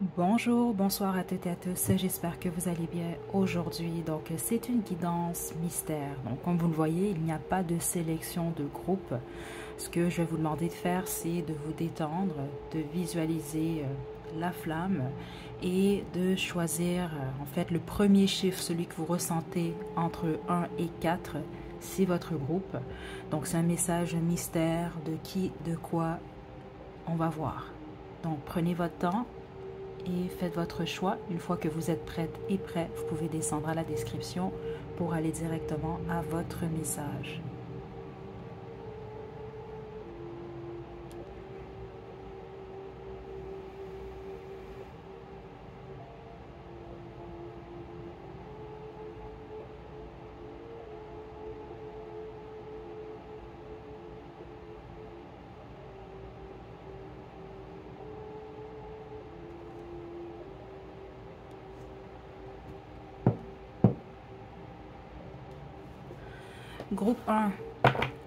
Bonjour, bonsoir à toutes et à tous, j'espère que vous allez bien aujourd'hui. Donc c'est une guidance mystère. Donc comme vous le voyez, il n'y a pas de sélection de groupe. Ce que je vais vous demander de faire, c'est de vous détendre, de visualiser la flamme et de choisir en fait le premier chiffre, celui que vous ressentez entre 1 et 4, c'est votre groupe. Donc c'est un message mystère de qui, de quoi, on va voir. Donc prenez votre temps et faites votre choix. Une fois que vous êtes prête et prêt, vous pouvez descendre à la description pour aller directement à votre message. Groupe 1,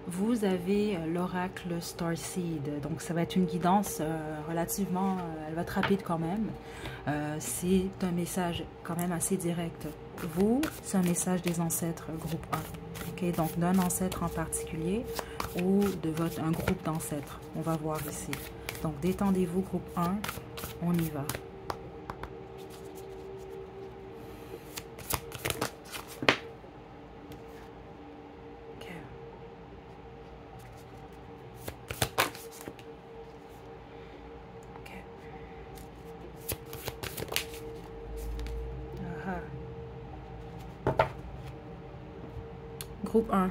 vous avez l'oracle Starseed. Donc ça va être une guidance relativement, elle va être rapide quand même. C'est un message quand même assez direct. Vous, c'est un message des ancêtres, groupe 1. Ok, donc d'un ancêtre en particulier ou de un groupe d'ancêtres. On va voir ici. Donc détendez-vous, groupe 1, on y va. Groupe 1.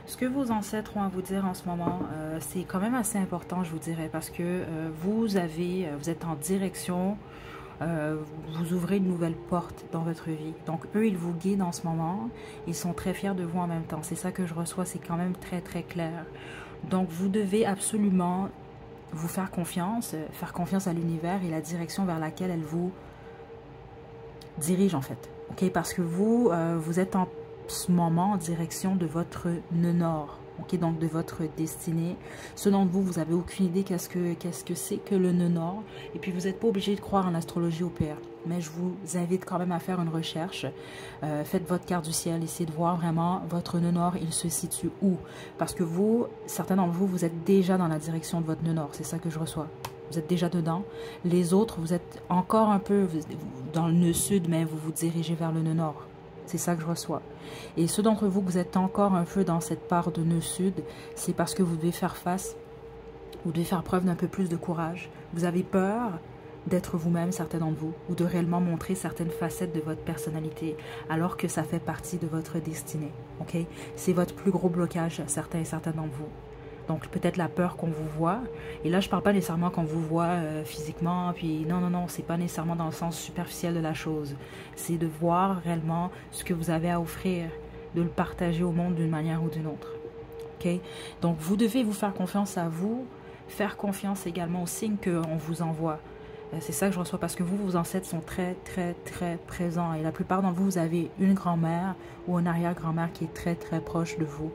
Ce que vos ancêtres ont à vous dire en ce moment, c'est quand même assez important, je vous dirais, parce que vous êtes en direction, vous ouvrez une nouvelle porte dans votre vie. Donc, eux, ils vous guident en ce moment. Ils sont très fiers de vous en même temps. C'est ça que je reçois, c'est quand même très, très clair. Donc, vous devez absolument vous faire confiance à l'univers et la direction vers laquelle elle vous dirige en fait, ok, parce que vous, vous êtes en ce moment en direction de votre nœud nord, ok, donc de votre destinée. Selon vous, vous n'avez aucune idée qu'est-ce que c'est que le nœud nord, et puis vous n'êtes pas obligé de croire en astrologie au pire, mais je vous invite quand même à faire une recherche. Faites votre carte du ciel, essayez de voir vraiment votre nœud nord, il se situe où, parce que vous, certains d'entre vous, vous êtes déjà dans la direction de votre nœud nord, c'est ça que je reçois. Vous êtes déjà dedans. Les autres, vous êtes encore un peu dans le nœud sud, mais vous vous dirigez vers le nœud nord. C'est ça que je reçois. Et ceux d'entre vous, vous êtes encore un peu dans cette part de nœud sud, c'est parce que vous devez faire face, vous devez faire preuve d'un peu plus de courage. Vous avez peur d'être vous-même, certains d'entre vous, ou de réellement montrer certaines facettes de votre personnalité, alors que ça fait partie de votre destinée. Ok? C'est votre plus gros blocage, certains et certaines d'entre vous. Donc, peut-être la peur qu'on vous voit. Et là, je ne parle pas nécessairement qu'on vous voit physiquement. Puis, non, non, non, c'est pas nécessairement dans le sens superficiel de la chose. C'est de voir réellement ce que vous avez à offrir, de le partager au monde d'une manière ou d'une autre. OK? Donc, vous devez vous faire confiance à vous, faire confiance également aux signes qu'on vous envoie. C'est ça que je reçois parce que vous, vos ancêtres sont très, très, très présents. Et la plupart d'entre vous, vous avez une grand-mère ou une arrière-grand-mère qui est très, très proche de vous.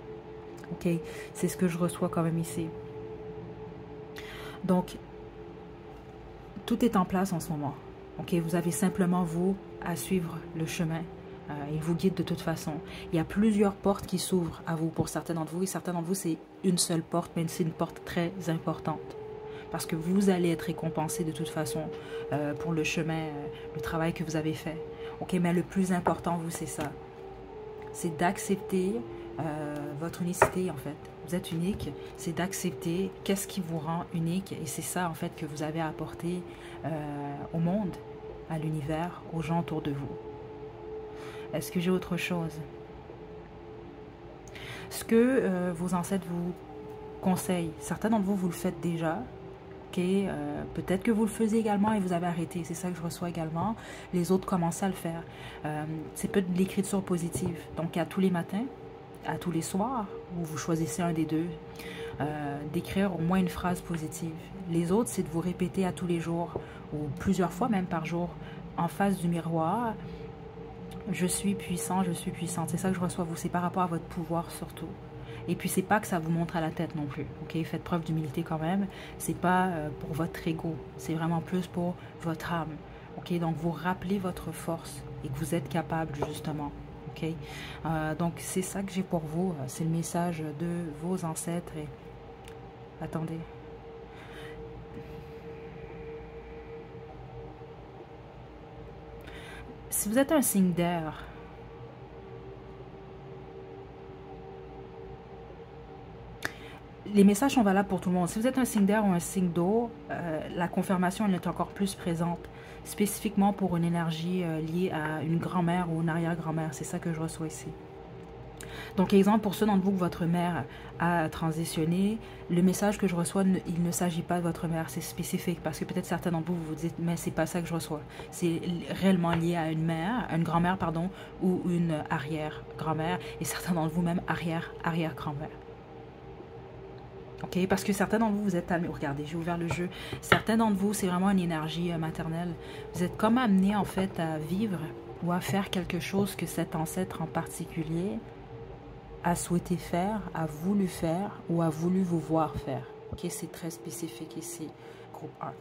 Ok, c'est ce que je reçois quand même ici. Donc, tout est en place en ce moment. Ok, vous avez simplement, vous, à suivre le chemin. Il vous guide de toute façon. Il y a plusieurs portes qui s'ouvrent à vous pour certains d'entre vous. Et certains d'entre vous, c'est une seule porte, mais c'est une porte très importante. Parce que vous allez être récompensé de toute façon pour le chemin, le travail que vous avez fait. Ok, mais le plus important, vous, c'est ça. C'est d'accepter votre unicité en fait. Vous êtes unique, c'est d'accepter qu'est-ce qui vous rend unique et c'est ça en fait que vous avez à apporter au monde, à l'univers, aux gens autour de vous. Est-ce que j'ai autre chose? Ce que vos ancêtres vous conseillent, certains d'entre vous, vous le faites déjà. Okay, peut-être que vous le faisiez également et vous avez arrêté. C'est ça que je reçois également. Les autres commencent à le faire. C'est peut être de l'écriture positive. Donc, à tous les matins, à tous les soirs, où vous choisissez un des deux, d'écrire au moins une phrase positive. Les autres, c'est de vous répéter à tous les jours, ou plusieurs fois même par jour, en face du miroir, je suis puissant, je suis puissante. C'est ça que je reçois vous. C'est par rapport à votre pouvoir surtout. Et puis, c'est pas que ça vous montre à la tête non plus. Ok, faites preuve d'humilité quand même. C'est pas pour votre ego. C'est vraiment plus pour votre âme. Ok, donc vous rappelez votre force et que vous êtes capable justement. Ok, donc c'est ça que j'ai pour vous. C'est le message de vos ancêtres. Et attendez. Si vous êtes un signe d'air, les messages sont valables pour tout le monde. Si vous êtes un signe d'air ou un signe d'eau, la confirmation elle est encore plus présente, spécifiquement pour une énergie liée à une grand-mère ou une arrière-grand-mère. C'est ça que je reçois ici. Donc, exemple, pour ceux d'entre vous que votre mère a transitionné, le message que je reçois, il ne s'agit pas de votre mère, c'est spécifique. Parce que peut-être certains d'entre vous vous dites, mais c'est pas ça que je reçois. C'est réellement lié à une mère, à une grand-mère, pardon, ou une arrière-grand-mère, et certains d'entre vous même arrière-arrière-grand-mère. Ok, parce que certains d'entre vous, vous êtes amenés, regardez, j'ai ouvert le jeu, certains d'entre vous, c'est vraiment une énergie maternelle. Vous êtes comme amenés en fait à vivre ou à faire quelque chose que cet ancêtre en particulier a souhaité faire, a voulu faire ou a voulu vous voir faire. Ok, c'est très spécifique ici, groupe 1.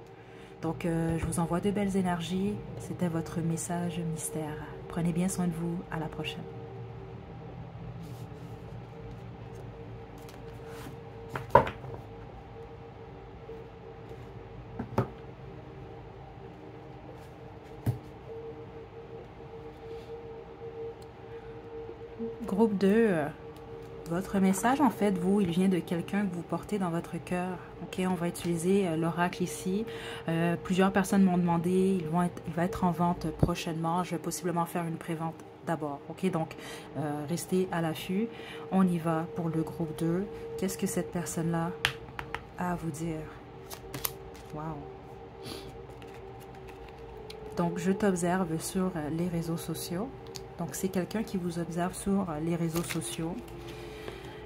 Donc, je vous envoie de belles énergies. C'était votre message mystère. Prenez bien soin de vous. À la prochaine. Groupe 2, votre message, en fait, vous, il vient de quelqu'un que vous portez dans votre cœur. Ok, on va utiliser l'oracle ici. Plusieurs personnes m'ont demandé, il va être en vente prochainement. Je vais possiblement faire une prévente d'abord. Ok, donc restez à l'affût. On y va pour le groupe 2. Qu'est-ce que cette personne-là a à vous dire? Wow. Donc, je t'observe sur les réseaux sociaux. Donc, c'est quelqu'un qui vous observe sur les réseaux sociaux.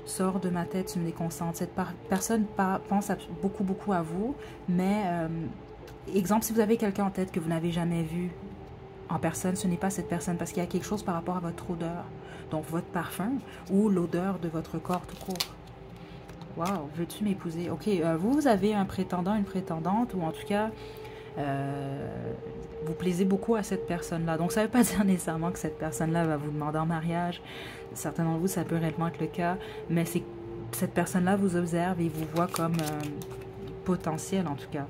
Sors de ma tête, tu me déconcentres. Cette personne pense beaucoup à vous, mais exemple, si vous avez quelqu'un en tête que vous n'avez jamais vu en personne, ce n'est pas cette personne parce qu'il y a quelque chose par rapport à votre odeur, donc votre parfum ou l'odeur de votre corps tout court. Waouh, veux-tu m'épouser? Ok, vous avez un prétendant, une prétendante, ou en tout cas, vous plaisez beaucoup à cette personne-là. Donc, ça ne veut pas dire nécessairement que cette personne-là va vous demander en mariage. Certains d'entre vous, ça peut réellement être le cas. Mais c'est cette personne-là vous observe et vous voit comme potentiel, en tout cas,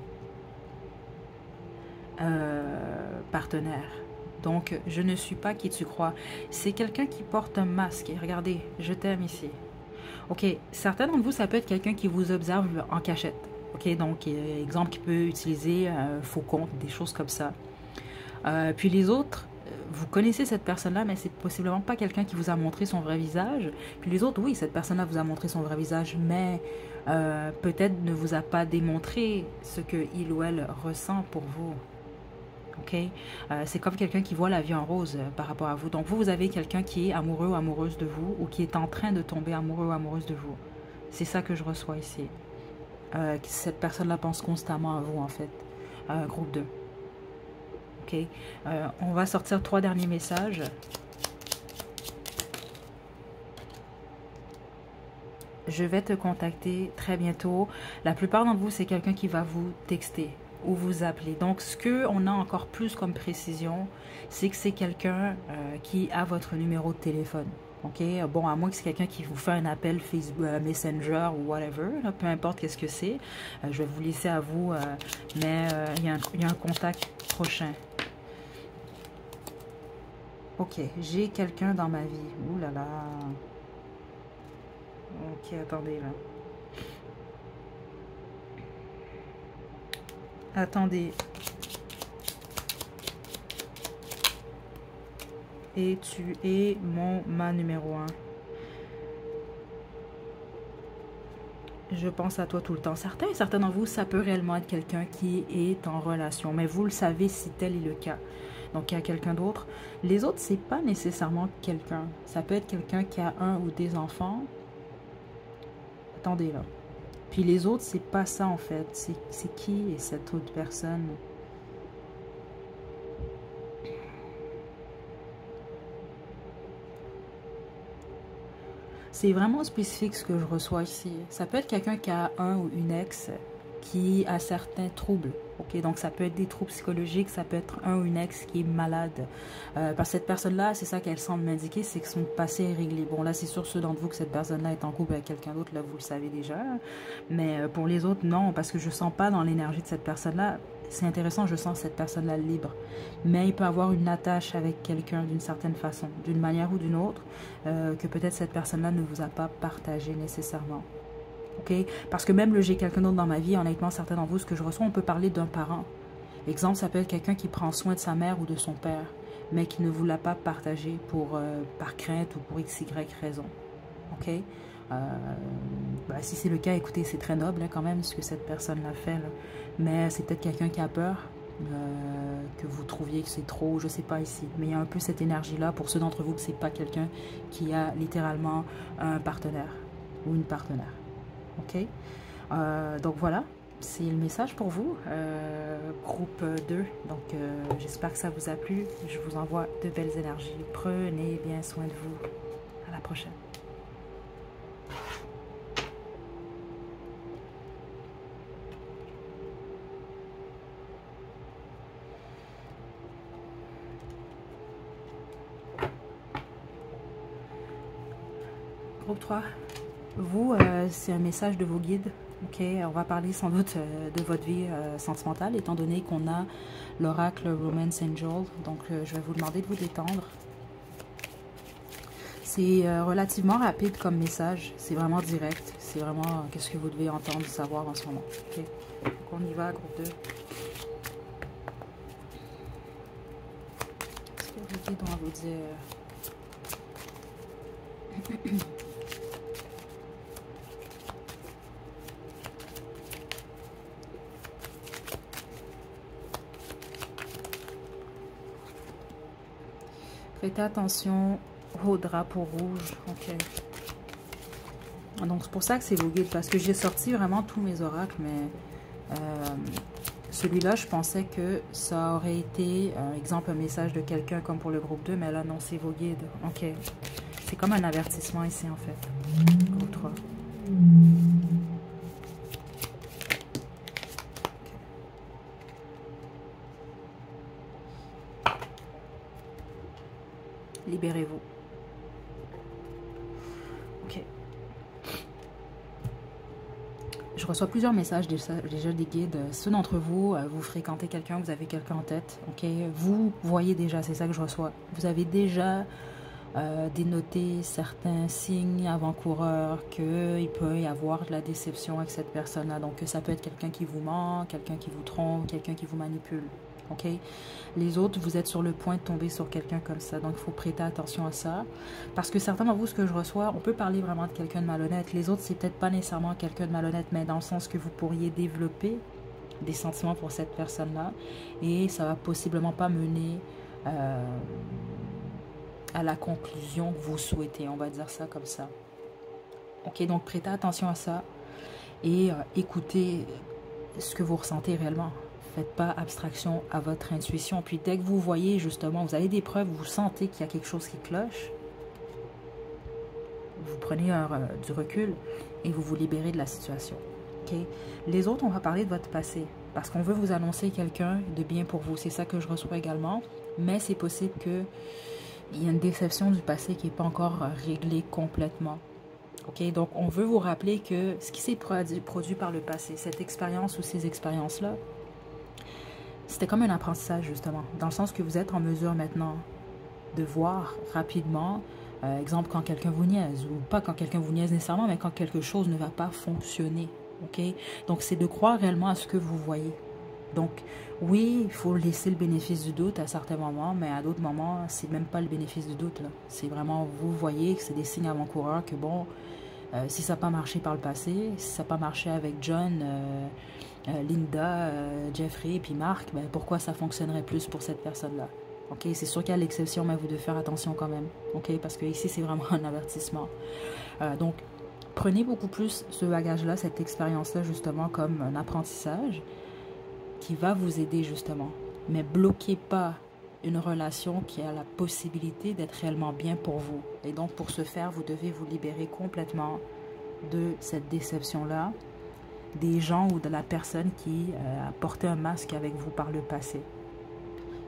partenaire. Donc, je ne suis pas qui tu crois. C'est quelqu'un qui porte un masque. Et regardez, je t'aime ici. Ok, certains d'entre vous, ça peut être quelqu'un qui vous observe en cachette. Ok, donc, exemple, qui peut utiliser un faux compte, des choses comme ça. Puis les autres, vous connaissez cette personne-là, mais c'est possiblement pas quelqu'un qui vous a montré son vrai visage. Puis les autres, oui, cette personne-là vous a montré son vrai visage, mais peut-être ne vous a pas démontré ce que il ou elle ressent pour vous. Ok, c'est comme quelqu'un qui voit la vie en rose par rapport à vous. Donc vous avez quelqu'un qui est amoureux ou amoureuse de vous, ou qui est en train de tomber amoureux ou amoureuse de vous. C'est ça que je reçois ici. Cette personne-là pense constamment à vous, en fait. Groupe 2. Ok. On va sortir 3 derniers messages. Je vais te contacter très bientôt. La plupart d'entre vous, c'est quelqu'un qui va vous texter ou vous appeler. Donc, ce qu'on a encore plus comme précision, c'est que c'est quelqu'un qui a votre numéro de téléphone. Ok, bon, à moins que c'est quelqu'un qui vous fait un appel Facebook, Messenger ou whatever, là, peu importe qu'est-ce que c'est. Je vais vous laisser à vous, mais il y a un contact prochain. Ok, j'ai quelqu'un dans ma vie. Ouh là là. Ok, attendez là. Attendez. Et tu es ma numéro 1. Je pense à toi tout le temps. Certains d'entre vous, ça peut réellement être quelqu'un qui est en relation. Mais vous le savez si tel est le cas. Donc, il y a quelqu'un d'autre. Les autres, c'est pas nécessairement quelqu'un. Ça peut être quelqu'un qui a un ou des enfants. Attendez là. Puis les autres, c'est pas ça en fait. C'est qui est cette autre personne? c'est vraiment spécifique ce que je reçois ici. Ça peut être quelqu'un qui a un ou une ex qui a certains troubles. Ok, donc ça peut être des troubles psychologiques, ça peut être un ou une ex qui est malade. Parce que cette personne-là, c'est ça qu'elle semble m'indiquer, c'est que son passé est réglé. Bon, là, c'est sûr, ceux d'entre vous que cette personne-là est en couple avec quelqu'un d'autre, là, vous le savez déjà. Mais pour les autres, non, parce que je sens pas dans l'énergie de cette personne-là. C'est intéressant, je sens cette personne-là libre. Mais il peut avoir une attache avec quelqu'un d'une certaine façon, d'une manière ou d'une autre, que peut-être cette personne-là ne vous a pas partagé nécessairement. Okay? Parce que même le j'ai quelqu'un d'autre dans ma vie, honnêtement, certains d'entre vous, ce que je reçois, on peut parler d'un parent. Exemple, ça peut être quelqu'un qui prend soin de sa mère ou de son père, mais qui ne vous l'a pas partagé par crainte ou pour x, y raison. Ok? Si c'est le cas, écoutez, c'est très noble hein, quand même ce que cette personne l'a fait. Là. Mais c'est peut-être quelqu'un qui a peur, que vous trouviez que c'est trop, je sais pas ici. Mais il y a un peu cette énergie-là pour ceux d'entre vous que c'est pas quelqu'un qui a littéralement un partenaire ou une partenaire. Ok, donc voilà, c'est le message pour vous, groupe 2. Donc j'espère que ça vous a plu. Je vous envoie de belles énergies. Prenez bien soin de vous. À la prochaine. Groupe 3. Vous, c'est un message de vos guides. Ok, on va parler sans doute de votre vie sentimentale, étant donné qu'on a l'oracle Romance Angel. Donc, je vais vous demander de vous détendre. C'est relativement rapide comme message. C'est vraiment direct. C'est vraiment qu'est-ce que vous devez entendre, savoir en ce moment. Ok, donc on y va, groupe 2. Qu'est-ce que vos guides vont vous dire? Faites attention au drapeau rouge. Ok. Donc c'est pour ça que c'est vos guides. Parce que j'ai sorti vraiment tous mes oracles. Mais celui-là, je pensais que ça aurait été, exemple, un message de quelqu'un comme pour le groupe 2. Mais là, non, c'est vos guides. Ok. C'est comme un avertissement ici, en fait. Groupe 3. Libérez-vous. Ok. Je reçois plusieurs messages déjà des guides. Ceux d'entre vous, vous fréquentez quelqu'un, vous avez quelqu'un en tête. Ok. Vous voyez déjà, c'est ça que je reçois. Vous avez déjà dénoté certains signes avant-coureurs qu'il peut y avoir de la déception avec cette personne-là. Donc ça peut être quelqu'un qui vous ment, quelqu'un qui vous trompe, quelqu'un qui vous manipule. Ok, les autres, vous êtes sur le point de tomber sur quelqu'un comme ça. Donc, il faut prêter attention à ça. Parce que certains d'entre vous, ce que je reçois, on peut parler vraiment de quelqu'un de malhonnête. Les autres, c'est peut-être pas nécessairement quelqu'un de malhonnête, mais dans le sens que vous pourriez développer des sentiments pour cette personne-là. Et ça va possiblement pas mener à la conclusion que vous souhaitez. On va dire ça comme ça. Ok, donc prêtez attention à ça. Et écoutez ce que vous ressentez réellement. Faites pas abstraction à votre intuition. Puis dès que vous voyez justement, vous avez des preuves, vous sentez qu'il y a quelque chose qui cloche, vous prenez du recul et vous vous libérez de la situation. Okay? Les autres, on va parler de votre passé. Parce qu'on veut vous annoncer quelqu'un de bien pour vous. C'est ça que je reçois également. Mais c'est possible qu'il y ait une déception du passé qui n'est pas encore réglée complètement. Okay? Donc, on veut vous rappeler que ce qui s'est produit par le passé, cette expérience ou ces expériences-là, c'était comme un apprentissage, justement, dans le sens que vous êtes en mesure maintenant de voir rapidement, exemple, quand quelqu'un vous niaise, ou pas quand quelqu'un vous niaise nécessairement, mais quand quelque chose ne va pas fonctionner, ok? Donc, c'est de croire réellement à ce que vous voyez. Donc, oui, il faut laisser le bénéfice du doute à certains moments, mais à d'autres moments, c'est même pas le bénéfice du doute, là. C'est vraiment, vous voyez que c'est des signes avant-coureurs que, bon, si ça n'a pas marché par le passé, si ça n'a pas marché avec John... Linda, Jeffrey et puis Marc, ben pourquoi ça fonctionnerait plus pour cette personne-là? Ok, c'est sûr qu'il y a l'exception, mais vous devez faire attention quand même. Ok, parce que ici c'est vraiment un avertissement. Donc, prenez beaucoup plus ce bagage-là, cette expérience-là justement comme un apprentissage qui va vous aider justement. Mais bloquez pas une relation qui a la possibilité d'être réellement bien pour vous. Et donc, pour ce faire, vous devez vous libérer complètement de cette déception-là, des gens ou de la personne qui a porté un masque avec vous par le passé.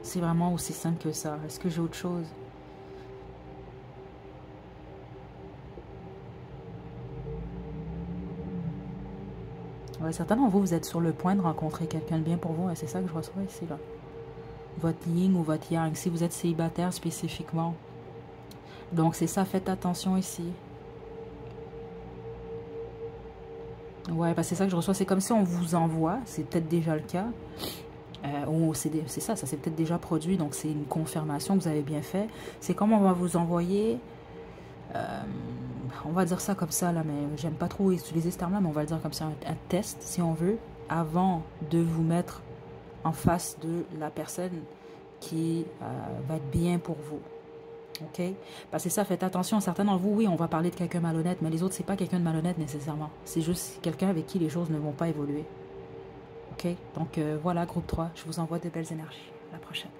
C'est vraiment aussi simple que ça. Est-ce que j'ai autre chose? Ouais, certains d'entre vous, vous êtes sur le point de rencontrer quelqu'un de bien pour vous. Et c'est ça que je reçois ici, là. Votre yin ou votre yang, si vous êtes célibataire spécifiquement. Donc, c'est ça, faites attention ici. Ouais, parce que c'est ça que je reçois. C'est comme si on vous envoie, c'est peut-être déjà le cas. C'est ça, ça s'est peut-être déjà produit. Donc, c'est une confirmation que vous avez bien fait. C'est comme on va vous envoyer... on va dire ça comme ça, là, mais j'aime pas trop utiliser ce terme-là, mais on va le dire comme ça, un test, si on veut, avant de vous mettre en face de la personne qui va être bien pour vous. OK? Parce que ça, faites attention, certains d'entre vous, oui, on va parler de quelqu'un malhonnête, mais les autres, c'est pas quelqu'un de malhonnête nécessairement. C'est juste quelqu'un avec qui les choses ne vont pas évoluer. OK? Donc, voilà, groupe 3, je vous envoie de belles énergies. À la prochaine.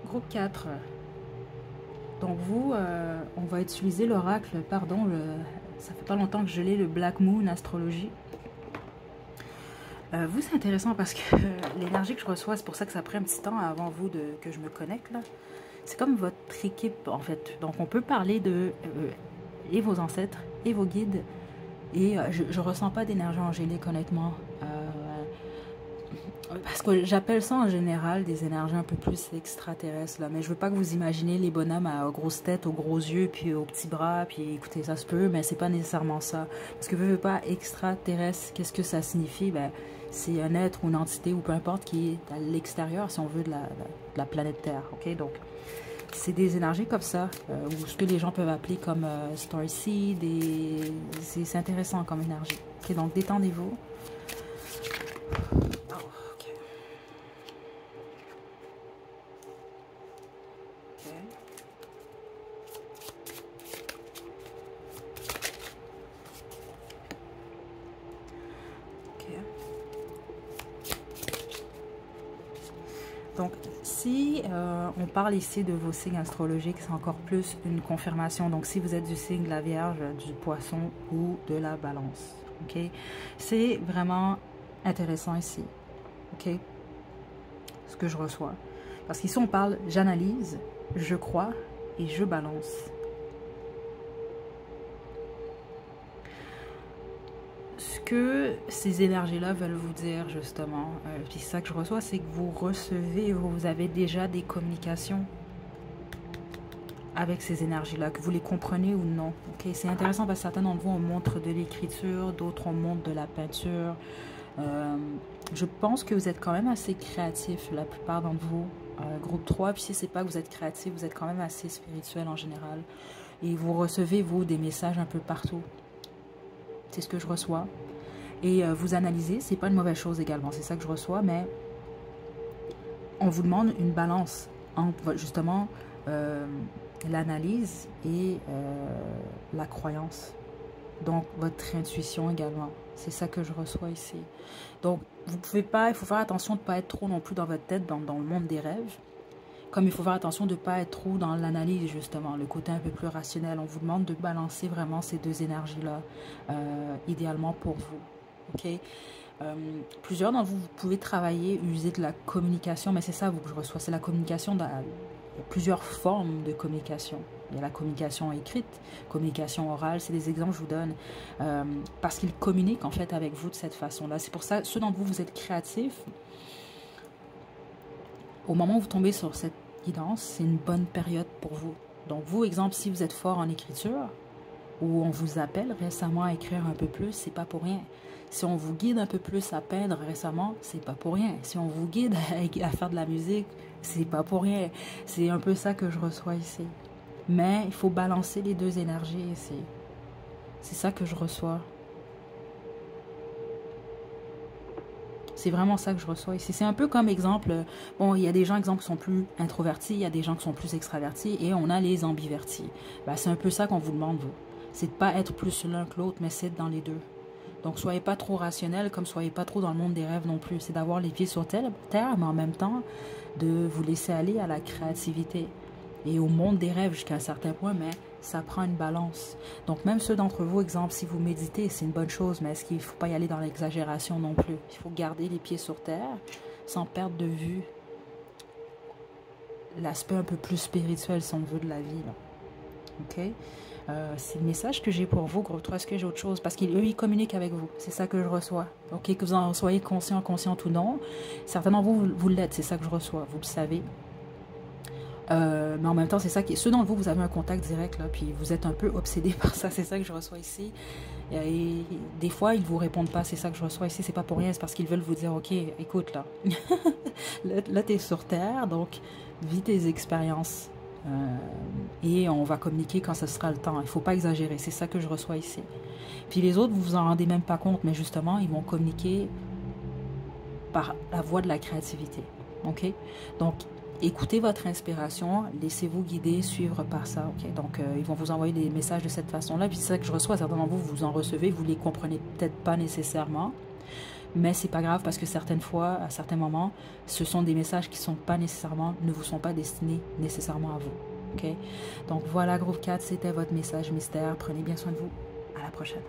Groupe 4. Donc vous, on va utiliser l'oracle, pardon, ça fait pas longtemps que je l'ai, le Black Moon Astrologie. Vous, c'est intéressant parce que l'énergie que je reçois, c'est pour ça que ça prend un petit temps avant vous que je me connecte, là. C'est comme votre équipe, en fait. Donc, on peut parler de et vos ancêtres, et vos guides. Et je ne ressens pas d'énergie angélique, honnêtement. Parce que j'appelle ça en général des énergies un peu plus extraterrestres, là. Mais je veux pas que vous imaginez les bonhommes à grosses têtes, aux gros yeux, puis aux petits bras, puis écoutez, ça se peut, mais c'est pas nécessairement ça. Parce que veux pas extraterrestre, qu'est-ce que ça signifie? Ben, c'est un être ou une entité, ou peu importe, qui est à l'extérieur, si on veut, de la planète Terre, ok? Donc, c'est des énergies comme ça, ou ce que les gens peuvent appeler comme Starseed, et c'est intéressant comme énergie. Ok, donc détendez-vous. Donc, si on parle ici de vos signes astrologiques, c'est encore plus une confirmation. Donc, si vous êtes du signe de la Vierge, du Poisson ou de la Balance, ok? C'est vraiment intéressant ici, ok? Ce que je reçois. Parce qu'ici, on parle, j'analyse, je crois et je balance. Ce que ces énergies-là veulent vous dire, justement, puis c'est ça que je reçois, c'est que vous recevez, vous avez déjà des communications avec ces énergies-là, que vous les comprenez ou non. Okay? C'est intéressant parce que certains d'entre vous, on montre de l'écriture, d'autres, on montre de la peinture. Je pense que vous êtes quand même assez créatif, la plupart d'entre vous. Groupe 3, puis si c'est pas que vous êtes créatif, vous êtes quand même assez spirituel en général. Et vous recevez, vous, des messages un peu partout. C'est ce que je reçois. Et vous analysez, c'est pas une mauvaise chose également, c'est ça que je reçois, mais on vous demande une balance entre justement l'analyse et la croyance. Donc votre intuition également. C'est ça que je reçois ici. Donc vous pouvez pas, il faut faire attention de ne pas être trop non plus dans votre tête, dans le monde des rêves. Comme il faut faire attention de ne pas être trop dans l'analyse, justement, le côté un peu plus rationnel. On vous demande de balancer vraiment ces deux énergies-là, idéalement pour vous. OK? Plusieurs d'entre vous, vous pouvez travailler, user de la communication, mais c'est ça que je reçois, c'est la communication. Il y a plusieurs formes de communication. Il y a la communication écrite, communication orale, c'est des exemples que je vous donne. Parce qu'ils communiquent, en fait, avec vous de cette façon-là. C'est pour ça, ceux d'entre vous, vous êtes créatifs. Au moment où vous tombez sur cette guidance, c'est une bonne période pour vous. Donc, vous, exemple, si vous êtes fort en écriture, ou on vous appelle récemment à écrire un peu plus, c'est pas pour rien. Si on vous guide un peu plus à peindre récemment, c'est pas pour rien. Si on vous guide à faire de la musique, c'est pas pour rien. C'est un peu ça que je reçois ici. Mais il faut balancer les deux énergies ici. C'est ça que je reçois. C'est vraiment ça que je reçois ici. C'est un peu comme exemple, bon, il y a des gens, exemple, qui sont plus introvertis, il y a des gens qui sont plus extravertis, et on a les ambivertis. Ben, c'est un peu ça qu'on vous demande, vous. C'est de pas être plus l'un que l'autre, mais c'est être dans les deux. Donc, soyez pas trop rationnel, comme soyez pas trop dans le monde des rêves non plus. C'est d'avoir les pieds sur terre, mais en même temps, de vous laisser aller à la créativité et au monde des rêves jusqu'à un certain point, mais ça prend une balance. Donc, même ceux d'entre vous, exemple, si vous méditez, c'est une bonne chose, mais est-ce qu'il ne faut pas y aller dans l'exagération non plus? Il faut garder les pieds sur terre sans perdre de vue l'aspect un peu plus spirituel, si on veut, de la vie. Là. OK? C'est le message que j'ai pour vous, groupe 3. Est-ce que j'ai autre chose? Parce qu'eux, ils communiquent avec vous. C'est ça que je reçois. OK? Que vous en soyez conscient, consciente ou non. Certains d'entre vous, vous l'êtes. C'est ça que je reçois. Vous le savez. Mais en même temps, c'est ça qui est... Ceux d'entre vous, vous avez un contact direct, là, puis vous êtes un peu obsédé par ça. C'est ça que je reçois ici. Et des fois, ils ne vous répondent pas. C'est ça que je reçois ici. C'est pas pour rien. C'est parce qu'ils veulent vous dire, OK, écoute, là. Là, tu es sur Terre, donc vis tes expériences. Et on va communiquer quand ce sera le temps. Il ne faut pas exagérer. C'est ça que je reçois ici. Puis les autres, vous vous en rendez même pas compte, mais justement, ils vont communiquer par la voie de la créativité. OK? Donc, écoutez votre inspiration, laissez-vous guider, suivre par ça. OK? Donc, ils vont vous envoyer des messages de cette façon-là. Puis c'est ça que je reçois. Certainement, vous en recevez, vous ne les comprenez peut-être pas nécessairement. Mais c'est pas grave parce que certaines fois, à certains moments, ce sont des messages qui ne vous sont pas destinés nécessairement à vous. OK? Donc voilà, groupe 4, c'était votre message mystère. Prenez bien soin de vous. À la prochaine.